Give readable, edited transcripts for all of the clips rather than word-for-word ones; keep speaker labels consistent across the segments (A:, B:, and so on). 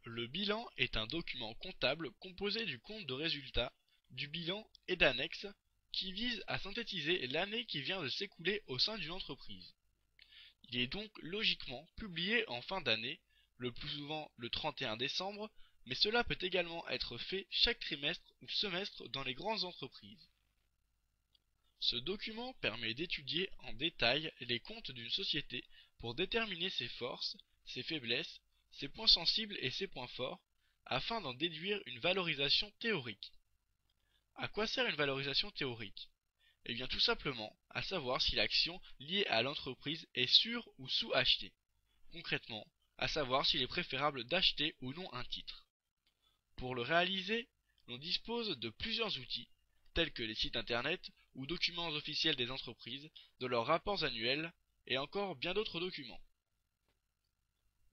A: Le bilan est un document comptable composé du compte de résultat, du bilan et d'annexes qui vise à synthétiser l'année qui vient de s'écouler au sein d'une entreprise. Il est donc logiquement publié en fin d'année, le plus souvent le 31 décembre, mais cela peut également être fait chaque trimestre ou semestre dans les grandes entreprises. Ce document permet d'étudier en détail les comptes d'une société pour déterminer ses forces, ses faiblesses, ses points sensibles et ses points forts, afin d'en déduire une valorisation théorique. À quoi sert une valorisation théorique? Eh bien tout simplement à savoir si l'action liée à l'entreprise est sur ou sous-achetée. Concrètement, à savoir s'il est préférable d'acheter ou non un titre. Pour le réaliser, l'on dispose de plusieurs outils, tels que les sites internet ou documents officiels des entreprises, de leurs rapports annuels, et encore bien d'autres documents.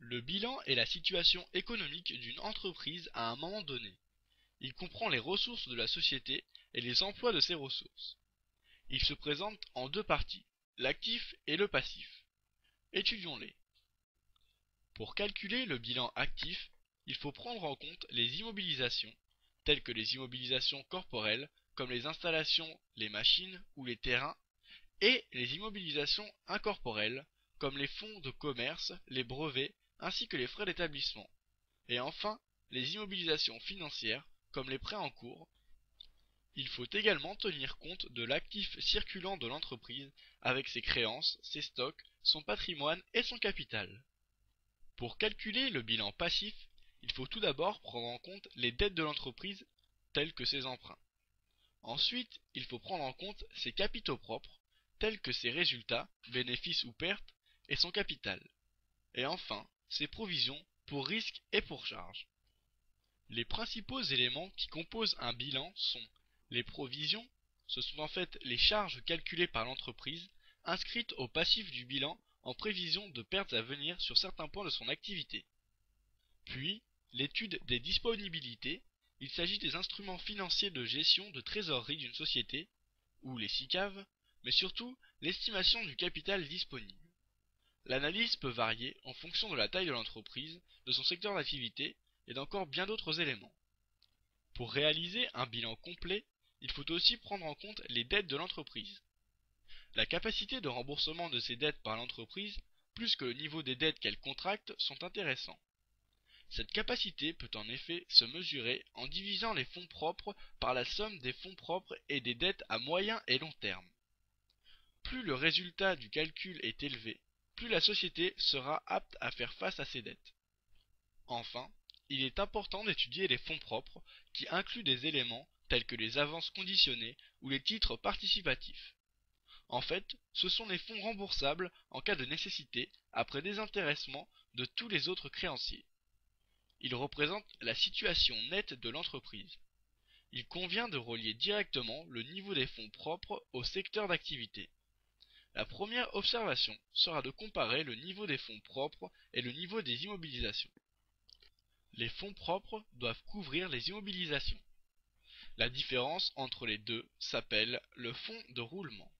A: Le bilan est la situation économique d'une entreprise à un moment donné. Il comprend les ressources de la société et les emplois de ces ressources. Il se présente en deux parties, l'actif et le passif. Étudions-les. Pour calculer le bilan actif, il faut prendre en compte les immobilisations, telles que les immobilisations corporelles, comme les installations, les machines ou les terrains, et les immobilisations incorporelles, comme les fonds de commerce, les brevets, ainsi que les frais d'établissement. Et enfin, les immobilisations financières, comme les prêts en cours. Il faut également tenir compte de l'actif circulant de l'entreprise, avec ses créances, ses stocks, son patrimoine et son capital. Pour calculer le bilan passif, il faut tout d'abord prendre en compte les dettes de l'entreprise, telles que ses emprunts. Ensuite, il faut prendre en compte ses capitaux propres, tels que ses résultats, bénéfices ou pertes, et son capital. Et enfin, ses provisions pour risques et pour charges. Les principaux éléments qui composent un bilan sont les provisions, ce sont en fait les charges calculées par l'entreprise, inscrites au passif du bilan en prévision de pertes à venir sur certains points de son activité. Puis, l'étude des disponibilités, il s'agit des instruments financiers de gestion de trésorerie d'une société, ou les SICAV, mais surtout l'estimation du capital disponible. L'analyse peut varier en fonction de la taille de l'entreprise, de son secteur d'activité et d'encore bien d'autres éléments. Pour réaliser un bilan complet, il faut aussi prendre en compte les dettes de l'entreprise. La capacité de remboursement de ces dettes par l'entreprise, plus que le niveau des dettes qu'elle contracte, sont intéressants. Cette capacité peut en effet se mesurer en divisant les fonds propres par la somme des fonds propres et des dettes à moyen et long terme. Plus le résultat du calcul est élevé, plus la société sera apte à faire face à ses dettes. Enfin, il est important d'étudier les fonds propres qui incluent des éléments tels que les avances conditionnées ou les titres participatifs. En fait, ce sont les fonds remboursables en cas de nécessité après désintéressement de tous les autres créanciers. Ils représentent la situation nette de l'entreprise. Il convient de relier directement le niveau des fonds propres au secteur d'activité. La première observation sera de comparer le niveau des fonds propres et le niveau des immobilisations. Les fonds propres doivent couvrir les immobilisations. La différence entre les deux s'appelle le fonds de roulement.